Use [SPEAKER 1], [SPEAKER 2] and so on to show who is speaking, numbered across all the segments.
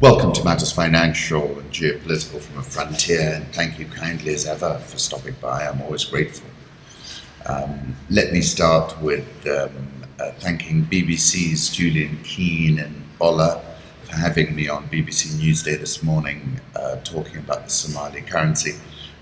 [SPEAKER 1] Welcome to Matters Financial and Geopolitical from a Frontier, and thank you kindly as ever for stopping by. I'm always grateful. Let me start with thanking BBC's Julian Keane and Ola for having me on BBC Newsday this morning talking about the Somali currency.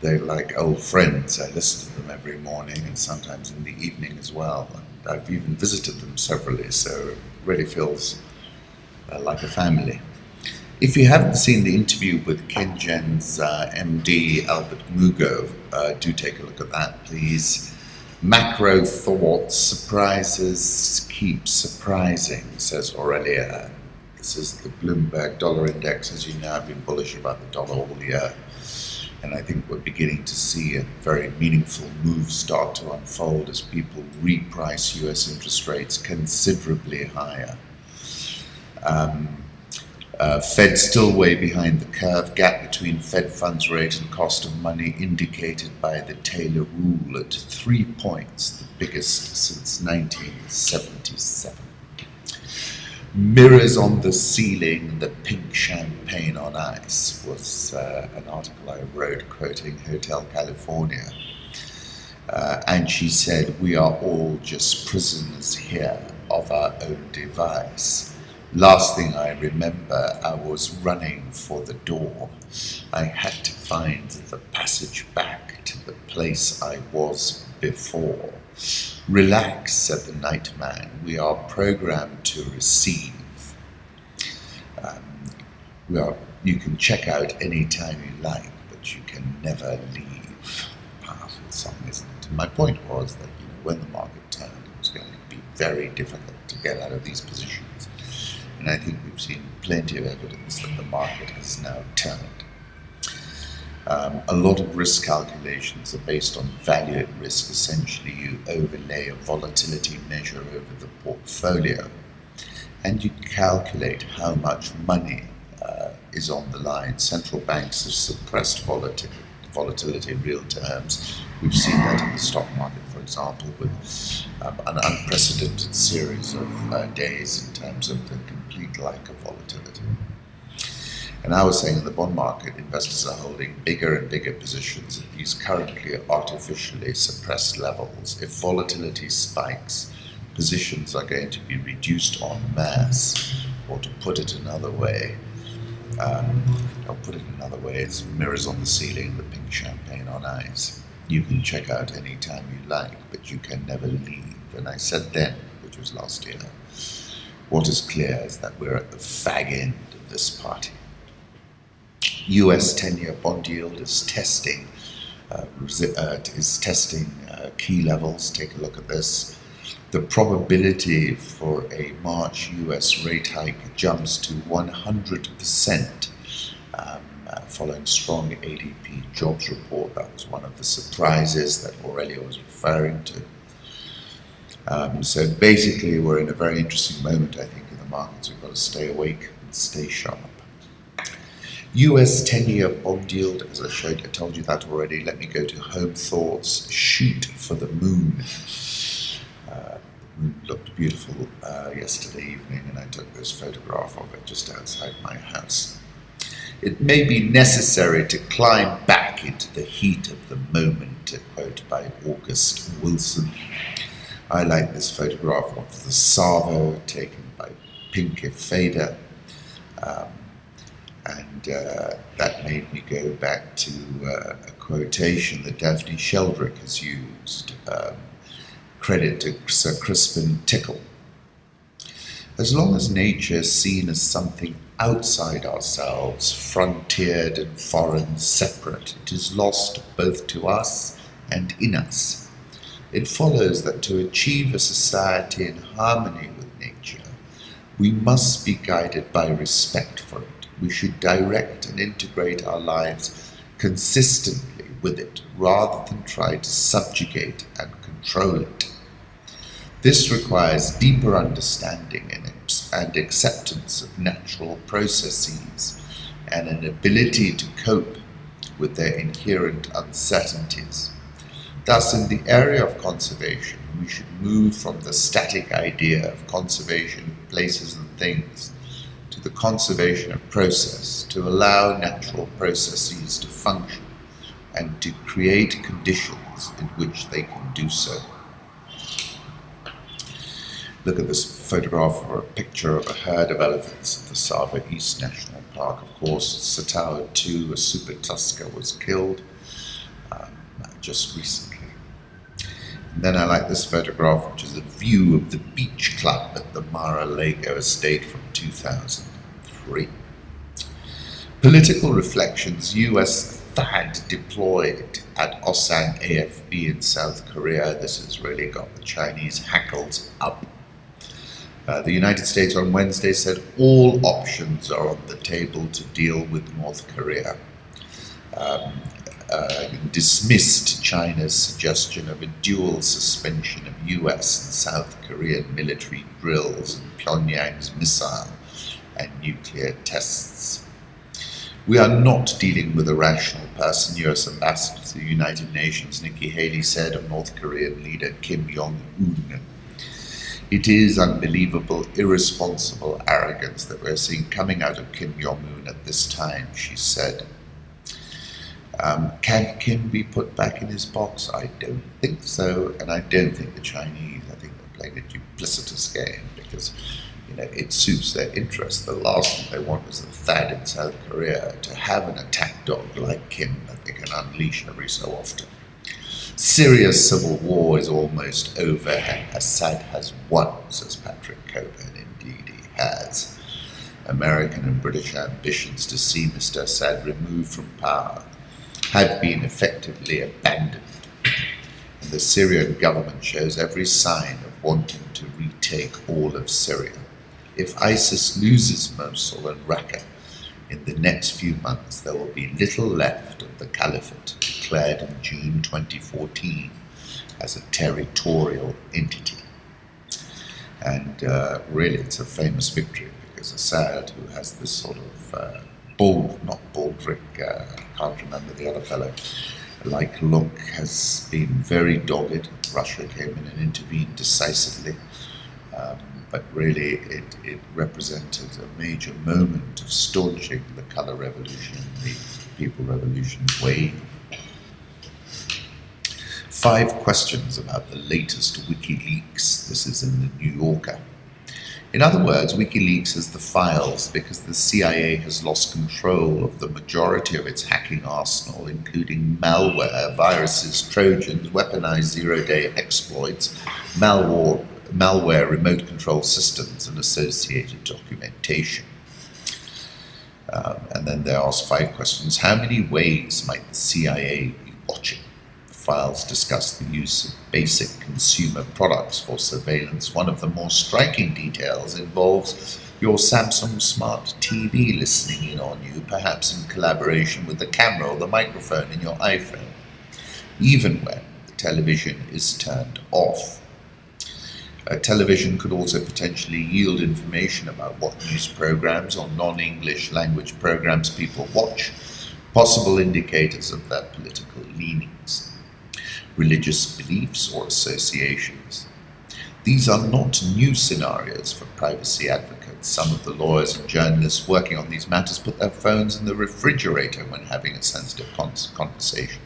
[SPEAKER 1] They're like old friends. I listen to them every morning and sometimes in the evening as well. And I've even visited them severally, so it really feels like a family. If you haven't seen the interview with KenGen's MD, Albert Mugo, do take a look at that, please. Macro thoughts, surprises keep surprising, says Aurelia. This is the Bloomberg dollar index. As you know, I've been bullish about the dollar all year, and I think we're beginning to see a very meaningful move start to unfold as people reprice US interest rates considerably higher. Fed still way behind the curve, gap between Fed funds rate and cost of money indicated by the Taylor rule at 3 points, the biggest since 1977. Mirrors on the ceiling, the pink champagne on ice was an article I wrote quoting Hotel California. And she said, "We are all just prisoners here of our own device." Last thing I remember, I was running for the door. I had to find the passage back to the place I was before. "Relax," said the night man. "We are programmed to receive." You can check out any time you like, but you can never leave. Powerful song, isn't it? And my point was that when the market turned, it was going to be very difficult to get out of these positions. And I think we've seen plenty of evidence that the market has now turned. A lot of risk calculations are based on value at risk. Essentially, you overlay a volatility measure over the portfolio, and you calculate how much money is on the line. Central banks have suppressed volatility in real terms. We've seen that in the stock market, for example, with an unprecedented series of days in terms of the complete lack of volatility. And I was saying in the bond market, investors are holding bigger and bigger positions at these currently artificially suppressed levels. If volatility spikes, positions are going to be reduced en masse, or to put it another way, it's mirrors on the ceiling, the pink champagne on ice. You can check out any time you like, but you can never leave. And I said then, which was last year, what is clear is that we're at the fag end of this party. US 10-year bond yield is testing key levels. Take a look at this. The probability for a March US rate hike jumps to 100%. Following strong ADP jobs report. That was one of the surprises that Aurelia was referring to. So basically, we're in a very interesting moment, I think, in the markets. We've got to stay awake and stay sharp. US 10-year bond yield, as I told you that already. Let me go to home thoughts. Shoot for the moon. The moon looked beautiful yesterday evening, and I took this photograph of it just outside my house. "It may be necessary to climb back into the heat of the moment," a quote by August Wilson. I like this photograph of the Savo taken by Pinke Fader, and that made me go back to a quotation that Daphne Sheldrick has used, credit to Sir Crispin Tickle. "As long as nature is seen as something outside ourselves, frontiered and foreign, separate, it is lost both to us and in us. It follows that to achieve a society in harmony with nature, we must be guided by respect for it. We should direct and integrate our lives consistently with it, rather than try to subjugate and control it. This requires deeper understanding and acceptance of natural processes and an ability to cope with their inherent uncertainties. Thus, in the area of conservation, we should move from the static idea of conservation of places and things to the conservation of process, to allow natural processes to function and to create conditions in which they can do so. Look at this photograph or a picture of a herd of elephants at the Sava East National Park. Of course, Satao 2, a super tusker, was killed just recently. And then I like this photograph, which is a view of the beach club at the Mar-a-Lago estate from 2003. Political reflections: US THAAD deployed at Osang AFB in South Korea. This has really got the Chinese hackles up. The United States on Wednesday said all options are on the table to deal with North Korea. Dismissed China's suggestion of a dual suspension of US and South Korean military drills and Pyongyang's missile and nuclear tests. We are not dealing with a rational person, US Ambassador to the United Nations Nikki Haley said of North Korean leader Kim Jong-un. It is unbelievable, irresponsible arrogance that we're seeing coming out of Kim Jong-un at this time, she said. Can Kim be put back in his box? I don't think so, and I don't think the Chinese, I think they're playing a duplicitous game because, it suits their interest. The last thing they want is the THAAD in South Korea to have an attack dog like Kim that they can unleash every so often. Syria's civil war is almost over and Assad has won, says Patrick Coburn. Indeed he has. American and British ambitions to see Mr. Assad removed from power have been effectively abandoned, and the Syrian government shows every sign of wanting to retake all of Syria. If ISIS loses Mosul and Raqqa in the next few months, there will be little left of the caliphate declared in June 2014 as a territorial entity. And really it's a famous victory because Assad, who has this sort of Baldrick, I can't remember the other fellow, like look, has been very dogged. Russia came in and intervened decisively, but really it represented a major moment of staunching the colour revolution, the people revolution wave. 5 questions about the latest WikiLeaks. This is in the New Yorker. In other words, WikiLeaks has the files because the CIA has lost control of the majority of its hacking arsenal, including malware, viruses, trojans, weaponized zero-day exploits, malware remote control systems, and associated documentation. And then they ask 5 questions. How many ways might the CIA be watching? Files discuss the use of basic consumer products for surveillance. One of the more striking details involves your Samsung smart TV listening in on you, perhaps in collaboration with the camera or the microphone in your iPhone, even when the television is turned off. A television could also potentially yield information about what news programs or non-English language programs people watch, possible indicators of their political leanings, religious beliefs or associations. These are not new scenarios for privacy advocates. Some of the lawyers and journalists working on these matters put their phones in the refrigerator when having a sensitive conversation.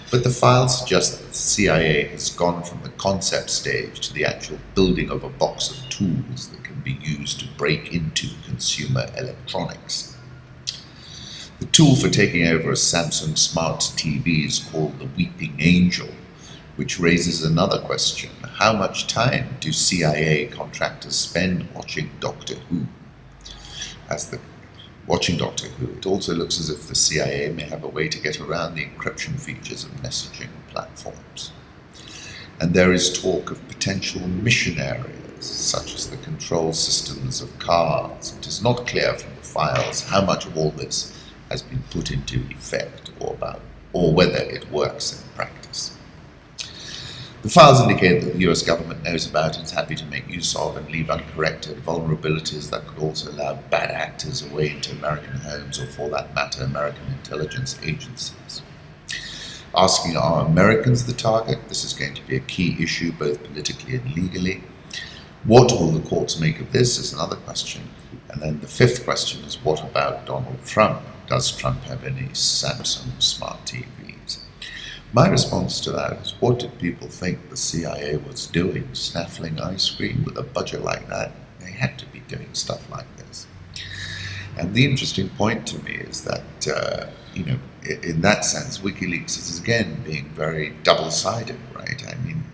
[SPEAKER 1] But the files suggest that the CIA has gone from the concept stage to the actual building of a box of tools that can be used to break into consumer electronics. The tool for taking over a Samsung smart TV is called the Weeping Angel, which raises another question. How much time do CIA contractors spend watching Doctor Who? Watching Doctor Who, it also looks as if the CIA may have a way to get around the encryption features of messaging platforms. And there is talk of potential mission areas, such as the control systems of cars. It is not clear from the files how much of all this has been put into effect or whether it works in practice. The files indicate that the US government knows about and is happy to make use of and leave uncorrected vulnerabilities that could also allow bad actors away into American homes or, for that matter, American intelligence agencies. Asking, are Americans the target? This is going to be a key issue both politically and legally. What will the courts make of this is another question. And then the fifth question is, what about Donald Trump? Does Trump have any Samsung smart TVs? My response to that is, what did people think the CIA was doing, snaffling ice cream with a budget like that? They had to be doing stuff like this. And the interesting point to me is that, in that sense, WikiLeaks is again being very double-sided, right? I mean,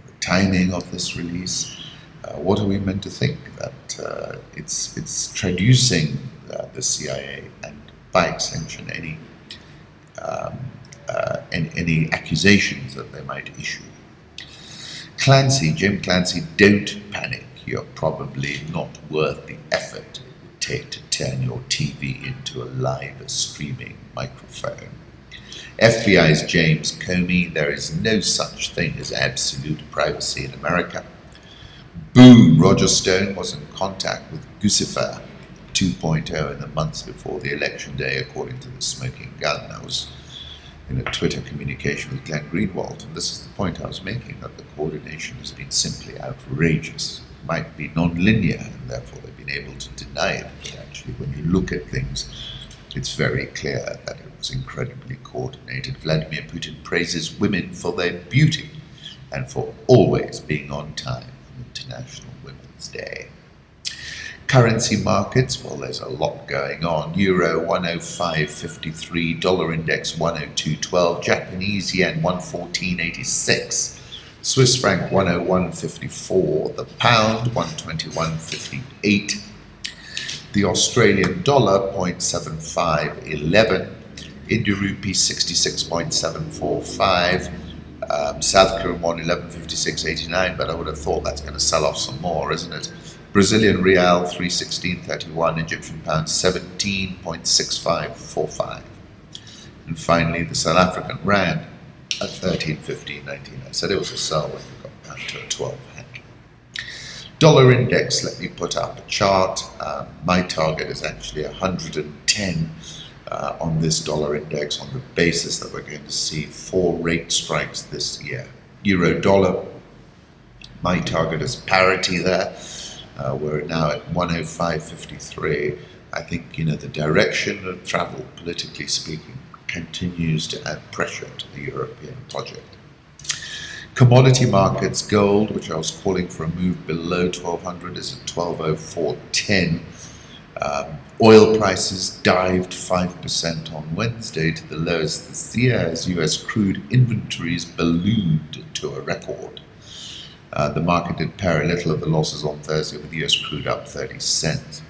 [SPEAKER 1] the timing of this release, what are we meant to think? That it's traducing the CIA and, by extension, any accusations that they might issue. Jim Clancy, don't panic. You're probably not worth the effort it would take to turn your TV into a live streaming microphone. FBI's James Comey, there is no such thing as absolute privacy in America. Boom, Roger Stone was in contact with Guccifer 2.0 in the months before the election day, according to the smoking gun. That was in a Twitter communication with Glenn Greenwald. And this is the point I was making, that the coordination has been simply outrageous. It might be non-linear, and therefore they've been able to deny it. But actually, when you look at things, it's very clear that it was incredibly coordinated. Vladimir Putin praises women for their beauty and for always being on time on International Women's Day. Currency markets, well, there's a lot going on. Euro 105.53, dollar index 102.12, Japanese yen 114.86, Swiss franc 101.54, the pound 121.58, the Australian dollar 0.7511, Indian rupee 66.745, South Korean won 11.5689, but I would have thought that's going to sell off some more, isn't it? Brazilian real 316.31, Egyptian pound 17.6545. And finally, the South African rand at 13.1519. I said it was a sell when we got down to a 12 handle. Dollar index, let me put up a chart. My target is actually 110 on this dollar index, on the basis that we're going to see 4 rate strikes this year. Euro dollar, my target is parity there. We're now at 105.53. I think, the direction of travel, politically speaking, continues to add pressure to the European project. Commodity markets, gold, which I was calling for a move below 1200, is at 1204.10. Oil prices dived 5% on Wednesday to the lowest this year as US crude inventories ballooned to a record. The market did pair a little of the losses on Thursday, with US crude up 30 cents,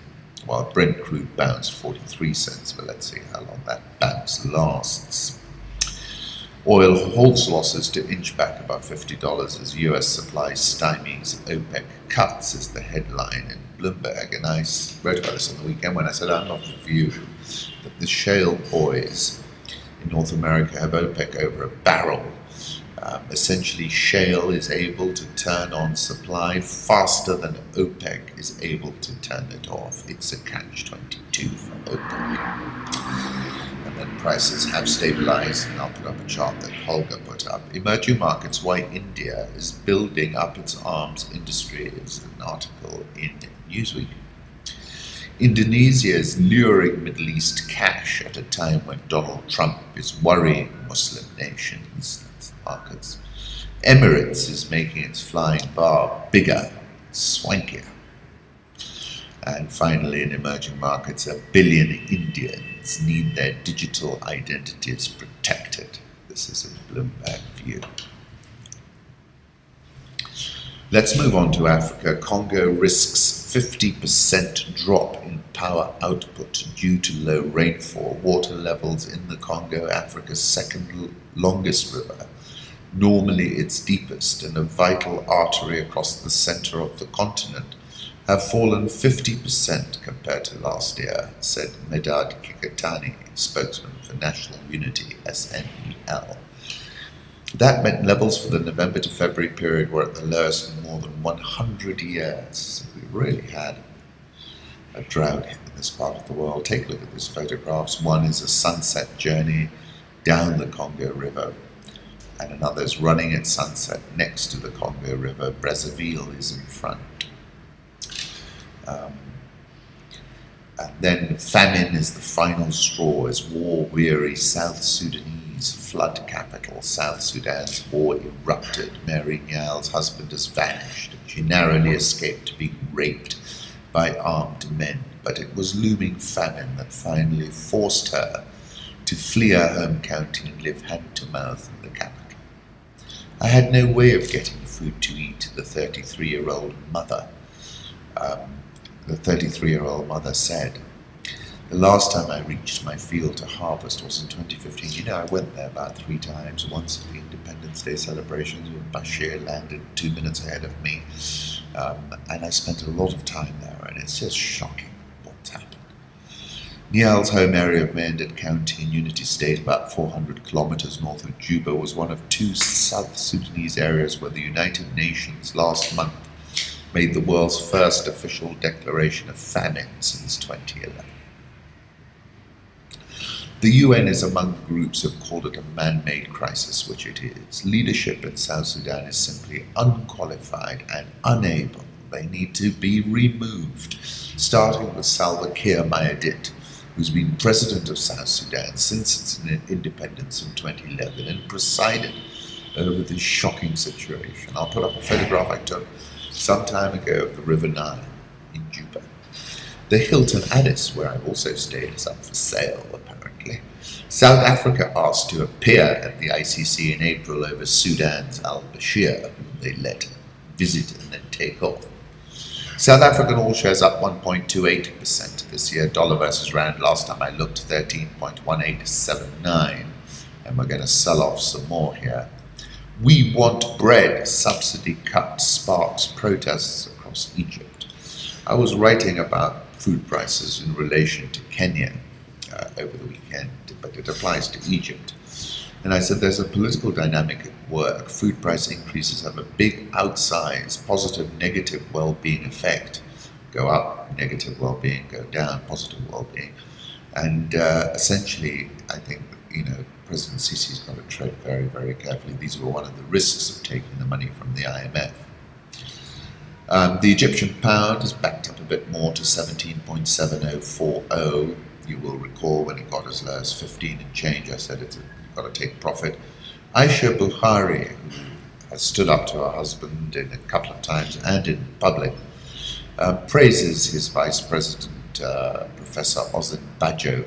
[SPEAKER 1] while Brent crude bounced 43 cents, but let's see how long that bounce lasts. Oil holds losses to inch back above $50 as US supply stymies OPEC cuts, is the headline in Bloomberg. And I wrote about this on the weekend when I said I'm of the view that the shale boys in North America have OPEC over a barrel. Essentially, shale is able to turn on supply faster than OPEC is able to turn it off. It's a catch-22 for OPEC. And then prices have stabilized, and I'll put up a chart that Holger put up. Emerging markets, why India is building up its arms industry, is an article in Newsweek. Indonesia is luring Middle East cash at a time when Donald Trump is worrying Muslim nations. Markets. Emirates is making its flying bar bigger, swankier. And finally, in emerging markets, 1 billion Indians need their digital identities protected. This is a Bloomberg view. Let's move on to Africa. Congo risks 50% drop in power output due to low rainfall. Water levels in the Congo, Africa's second longest river, normally its deepest and a vital artery across the center of the continent, have fallen 50% compared to last year, said Medad Kikatani, spokesman for National Unity, SNEL. That meant levels for the November to February period were at the lowest in more than 100 years. So we really had a drought in this part of the world. Take a look at these photographs. One is a sunset journey down the Congo River, and another is running at sunset next to the Congo River. Brazzaville is in front. Um, and then famine is the final straw as war-weary South Sudanese flood capital South Sudan's war erupted. Mary Nyal's husband has vanished, and she narrowly escaped being raped by armed men. But it was looming famine that finally forced her to flee her home county and live hand-to-mouth in the capital. I had no way of getting food to eat, the 33-year-old mother. The 33-year-old mother said. The last time I reached my field to harvest was in 2015. You know, I went there about 3 times, once at the Independence Day celebrations when Bashir landed 2 minutes ahead of me. And I spent a lot of time there, and it's just shocking what's happened. Nial's home area of Mayandit County in Unity State, about 400 kilometers north of Juba, was one of 2 South Sudanese areas where the United Nations last month made the world's first official declaration of famine since 2011. The UN is among the groups who have called it a man-made crisis, which it is. Leadership in South Sudan is simply unqualified and unable. They need to be removed, starting with Salva Kiir Mayardit, who's been president of South Sudan since its independence in 2011 and presided over this shocking situation. I'll put up a photograph I took some time ago of the River Nile in Juba. The Hilton Addis, where I've also stayed, is up for sale, apparently. South Africa asked to appear at the ICC in April over Sudan's al-Bashir, whom they let visit and then take off. South African all shares up 1.28% this year. Dollar versus rand, last time I looked, 13.1879. And we're going to sell off some more here. We want bread. Subsidy cut sparks protests across Egypt. I was writing about food prices in relation to Kenya over the weekend, but it applies to Egypt. And I said there's a political dynamic at work. Food price increases have a big outsized positive, negative well-being effect. Go up, negative well-being, go down, positive well-being. And essentially, I think, President Sisi's got to tread very, very carefully. These were one of the risks of taking the money from the IMF. The Egyptian pound is backed up a bit more to 17.7040. You will recall when it got as low as 15 and change, I said you've got to take profit. Aisha Buhari, who has stood up to her husband a couple of times and in public, praises his vice president, Professor Ozin Bajo,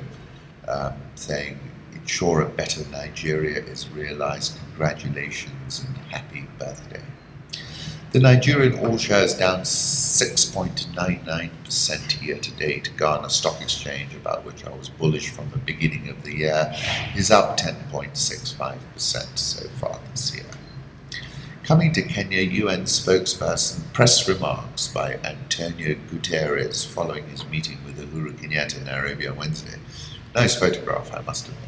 [SPEAKER 1] saying, ensure a better Nigeria is realized. Congratulations and happy birthday. The Nigerian all shares down 6.99% year to date. Ghana Stock Exchange, about which I was bullish from the beginning of the year, is up 10.65% so far this year. Coming to Kenya, UN spokesperson, press remarks by Antonio Guterres following his meeting with Uhuru Kenyatta in Nairobi on Wednesday. Nice photograph, I must admit.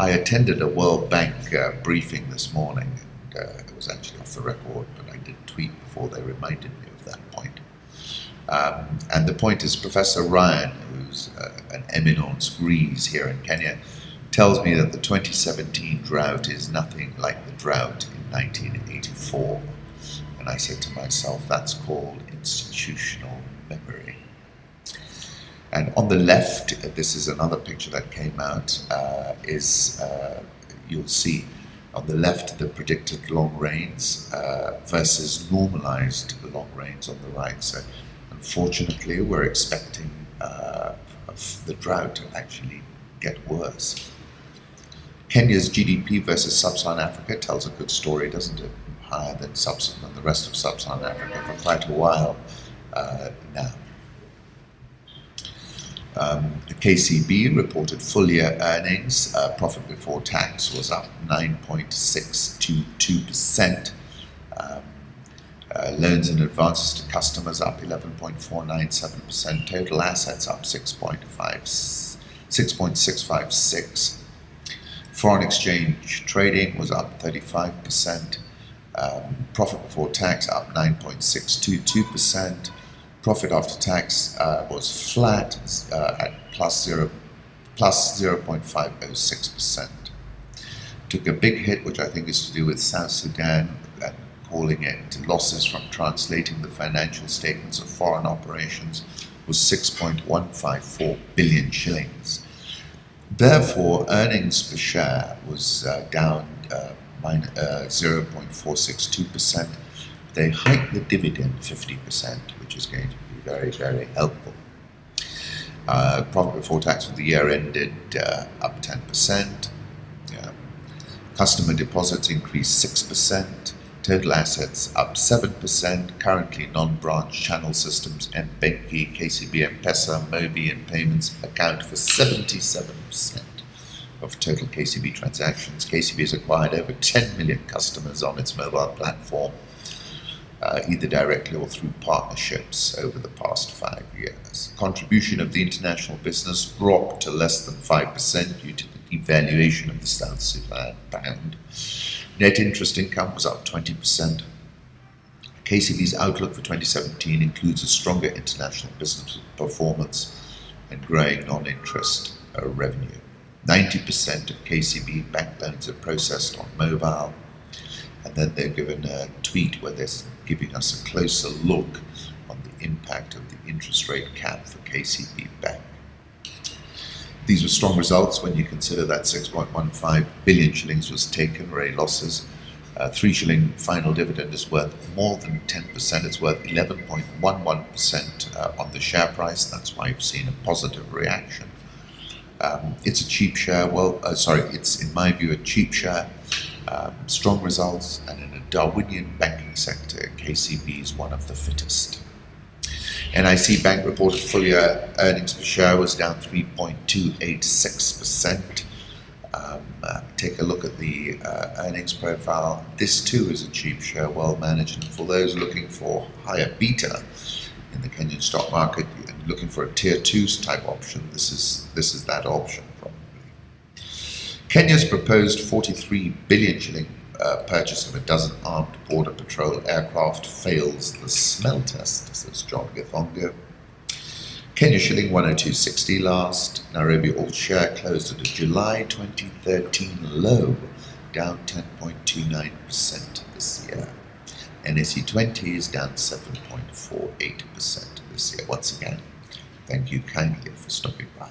[SPEAKER 1] I attended a World Bank briefing this morning. It was actually off the record, but I did tweet before they reminded me of that point. And the point is, Professor Ryan, who's an eminence grise here in Kenya, tells me that the 2017 drought is nothing like the drought in 1984. And I said to myself, that's called institutional memory. And on the left, this is another picture that came out, you'll see on the left the predicted long rains versus normalized long rains on the right. So unfortunately, we're expecting the drought to actually get worse. Kenya's GDP versus Sub-Saharan Africa tells a good story, doesn't it? Higher than the rest of Sub-Saharan Africa for quite a while now. The KCB reported full-year earnings. Profit before tax was up 9.622%. Loans and advances to customers up 11.497%. Total assets up 6.656. Foreign exchange trading was up 35%. Profit before tax up 9.622%. Profit after tax was flat at plus 0.506%. Took a big hit, which I think is to do with South Sudan calling it losses from translating the financial statements of foreign operations, was 6.154 billion shillings. Therefore, earnings per share was down 0.462%. They hiked the dividend 50%, which is going to be very, very helpful. Profit before tax for the year ended up 10%. Customer deposits increased 6%. Total assets up 7%. Currently, non-branch channel systems M-Benki, KCB M-Pesa, Mobi and payments account for 77% of total KCB transactions. KCB has acquired over 10 million customers on its mobile platform, either directly or through partnerships over the past 5 years. Contribution of the international business dropped to less than 5% due to the devaluation of the South Sudan pound. Net interest income was up 20%. KCB's outlook for 2017 includes a stronger international business performance and growing non-interest revenue. 90% of KCB bank loans are processed on mobile, and then they're given a tweet where they're giving us a closer look on the impact of the interest rate cap for KCB Bank. These were strong results when you consider that 6.15 billion shillings was taken, or losses. 3 shilling final dividend is worth more than 10%. It's worth 11.11% on the share price. That's why you've seen a positive reaction. It's a cheap share. It's in my view a cheap share. Strong results, and in a Darwinian banking sector, KCB is one of the fittest. NIC Bank reported full-year earnings per share was down 3.286%. Take a look at the earnings profile. This too is a cheap share, well managed, and for those looking for higher beta in the Kenyan stock market and looking for a tier 2 type option, this is that option probably. Kenya's proposed 43 billion shilling purchase of a dozen armed border patrol aircraft fails the smell test, says John Githongo. Kenya shilling 102.60 last. Nairobi all share closed at a July 2013 low, down 10.29% this year. NSE 20 is down 7.48% this year. Once again, thank you kindly for stopping by.